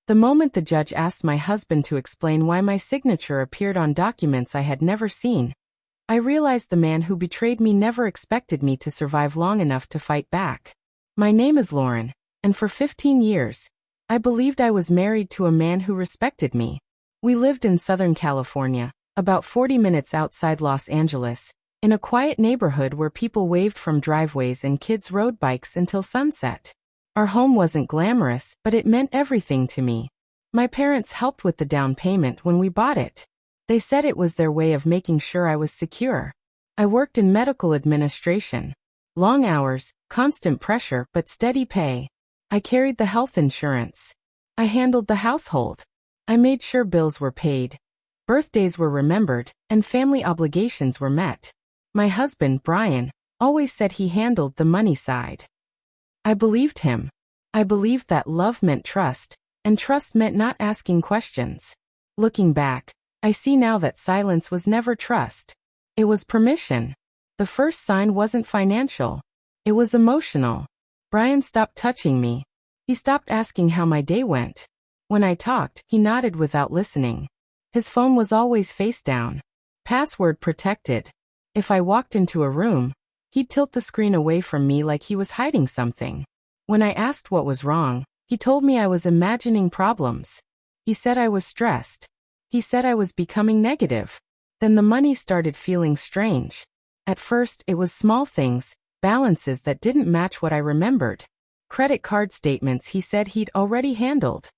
The moment the judge asked my husband to explain why my signature appeared on documents I had never seen, I realized the man who betrayed me never expected me to survive long enough to fight back. My name is Lauren, and for 15 years, I believed I was married to a man who respected me. We lived in Southern California, about 40 minutes outside Los Angeles, in a quiet neighborhood where people waved from driveways and kids rode bikes until sunset. Our home wasn't glamorous, but it meant everything to me. My parents helped with the down payment when we bought it. They said it was their way of making sure I was secure. I worked in medical administration. Long hours, constant pressure, but steady pay. I carried the health insurance. I handled the household. I made sure bills were paid, birthdays were remembered, and family obligations were met. My husband, Brian, always said he handled the money side. I believed him. I believed that love meant trust, and trust meant not asking questions. Looking back, I see now that silence was never trust. It was permission. The first sign wasn't financial. It was emotional. Brian stopped touching me. He stopped asking how my day went. When I talked, he nodded without listening. His phone was always face down. Password protected. If I walked into a room, he'd tilt the screen away from me like he was hiding something. When I asked what was wrong, he told me I was imagining problems. He said I was stressed. He said I was becoming negative. Then the money started feeling strange. At first, it was small things, balances that didn't match what I remembered. Credit card statements he said he'd already handled.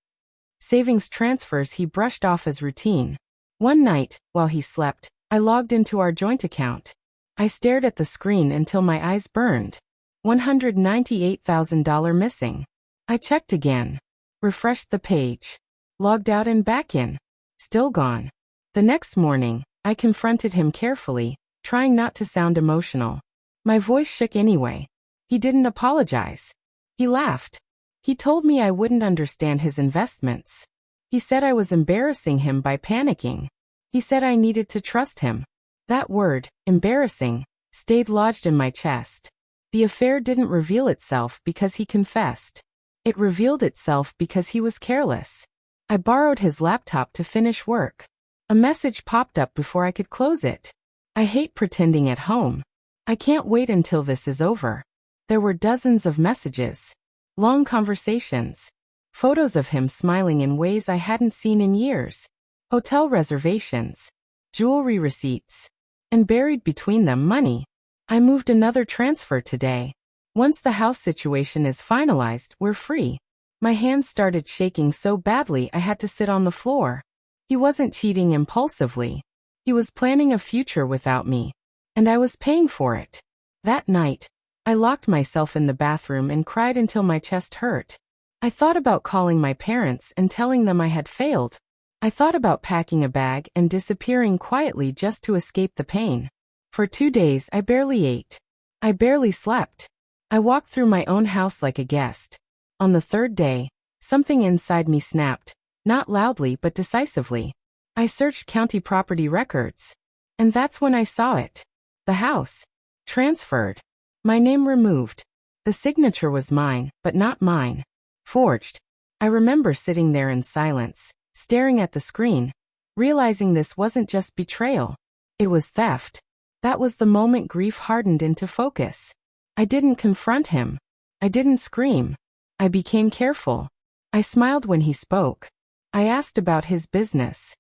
Savings transfers he brushed off as routine. One night, while he slept, I logged into our joint account. I stared at the screen until my eyes burned. $198,000 missing. I checked again. Refreshed the page. Logged out and back in. Still gone. The next morning, I confronted him carefully, trying not to sound emotional. My voice shook anyway. He didn't apologize. He laughed. He told me I wouldn't understand his investments. He said I was embarrassing him by panicking. He said I needed to trust him. That word, embarrassing, stayed lodged in my chest. The affair didn't reveal itself because he confessed. It revealed itself because he was careless. I borrowed his laptop to finish work. A message popped up before I could close it. I hate pretending at home. I can't wait until this is over. There were dozens of messages. Long conversations. Photos of him smiling in ways I hadn't seen in years. Hotel reservations. Jewelry receipts. And buried between them money. I moved another transfer today. Once the house situation is finalized, we're free. My hands started shaking so badly I had to sit on the floor. He wasn't cheating impulsively. He was planning a future without me. And I was paying for it. That night, I locked myself in the bathroom and cried until my chest hurt. I thought about calling my parents and telling them I had failed. I thought about packing a bag and disappearing quietly just to escape the pain. For 2 days I barely ate. I barely slept. I walked through my own house like a guest. On the third day, something inside me snapped, not loudly but decisively. I searched county property records. And that's when I saw it. The house. Transferred. My name removed. The signature was mine, but not mine. Forged. I remember sitting there in silence, staring at the screen, realizing this wasn't just betrayal. It was theft. That was the moment grief hardened into focus. I didn't confront him. I didn't scream. I became careful. I smiled when he spoke. I asked about his business.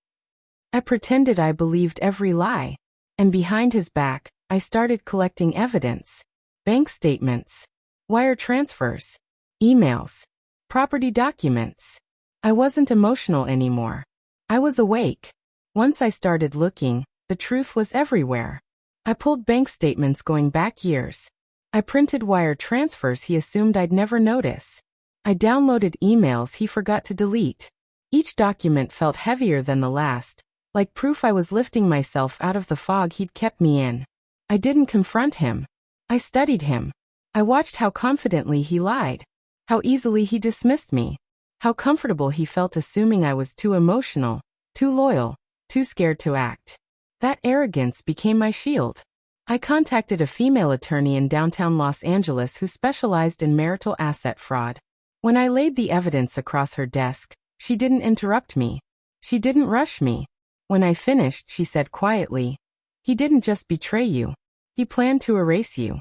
I pretended I believed every lie. And behind his back, I started collecting evidence. Bank statements. Wire transfers. Emails. Property documents. I wasn't emotional anymore. I was awake. Once I started looking, the truth was everywhere. I pulled bank statements going back years. I printed wire transfers he assumed I'd never notice. I downloaded emails he forgot to delete. Each document felt heavier than the last, like proof I was lifting myself out of the fog he'd kept me in. I didn't confront him. I studied him. I watched how confidently he lied, how easily he dismissed me, how comfortable he felt assuming I was too emotional, too loyal, too scared to act. That arrogance became my shield. I contacted a female attorney in downtown Los Angeles who specialized in marital asset fraud. When I laid the evidence across her desk, She didn't interrupt me. She didn't rush me. When I finished, she said quietly, "He didn't just betray you. He planned to erase you."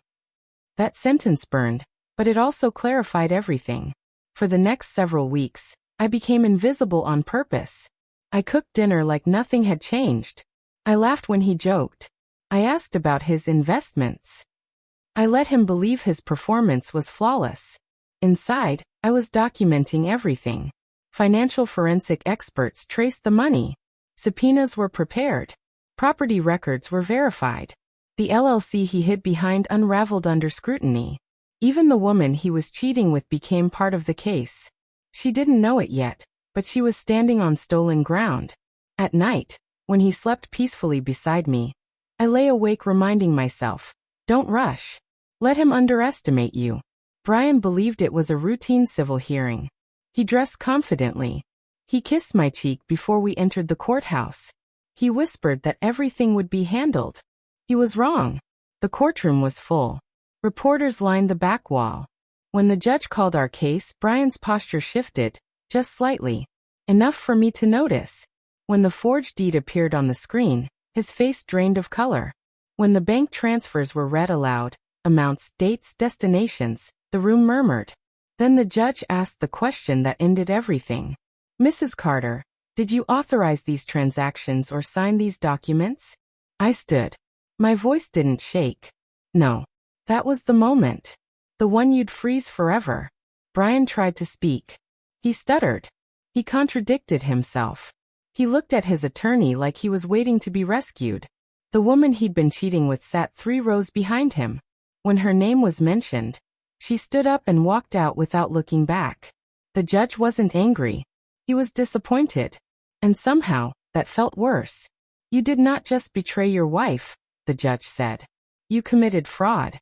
That sentence burned, but it also clarified everything. For the next several weeks, I became invisible on purpose. I cooked dinner like nothing had changed. I laughed when he joked. I asked about his investments. I let him believe his performance was flawless. Inside, I was documenting everything. Financial forensic experts traced the money. Subpoenas were prepared. Property records were verified. The LLC he hid behind unraveled under scrutiny. Even the woman he was cheating with became part of the case. She didn't know it yet, but she was standing on stolen ground. At night, when he slept peacefully beside me, I lay awake reminding myself, "Don't rush. Let him underestimate you." Brian believed it was a routine civil hearing. He dressed confidently. He kissed my cheek before we entered the courthouse. He whispered that everything would be handled. He was wrong. The courtroom was full. Reporters lined the back wall. When the judge called our case, Brian's posture shifted, just slightly. Enough for me to notice. When the forged deed appeared on the screen, his face drained of color. When the bank transfers were read aloud, amounts, dates, destinations, the room murmured. Then the judge asked the question that ended everything. "Mrs. Carter, did you authorize these transactions or sign these documents?" I stood. My voice didn't shake. No. That was the moment. The one you'd freeze forever. Brian tried to speak. He stuttered. He contradicted himself. He looked at his attorney like he was waiting to be rescued. The woman he'd been cheating with sat 3 rows behind him. When her name was mentioned, she stood up and walked out without looking back. The judge wasn't angry. He was disappointed. And somehow, that felt worse. "You did not just betray your wife," the judge said. "You committed fraud."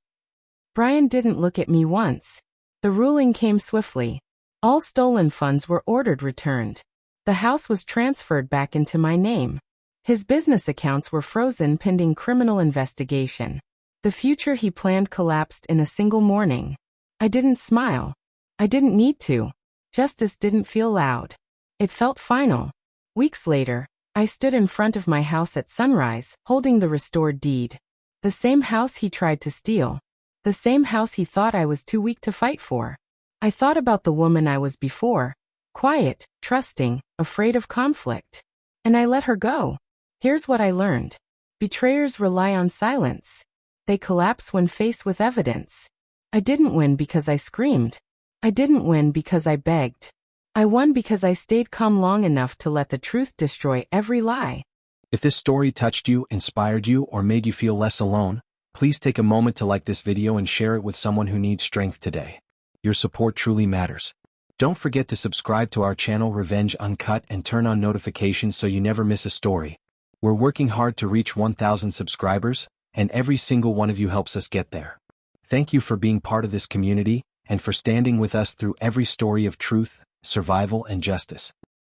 Brian didn't look at me once. The ruling came swiftly. All stolen funds were ordered returned. The house was transferred back into my name. His business accounts were frozen pending criminal investigation. The future he planned collapsed in a single morning. I didn't smile. I didn't need to. Justice didn't feel loud. It felt final. Weeks later, I stood in front of my house at sunrise, holding the restored deed. The same house he tried to steal. The same house he thought I was too weak to fight for. I thought about the woman I was before. Quiet, trusting, afraid of conflict. And I let her go. Here's what I learned. Betrayers rely on silence. They collapse when faced with evidence. I didn't win because I screamed. I didn't win because I begged. I won because I stayed calm long enough to let the truth destroy every lie. If this story touched you, inspired you, or made you feel less alone, please take a moment to like this video and share it with someone who needs strength today. Your support truly matters. Don't forget to subscribe to our channel Revenge Uncut and turn on notifications so you never miss a story. We're working hard to reach 1,000 subscribers, and every single one of you helps us get there. Thank you for being part of this community, and for standing with us through every story of truth, survival, and justice.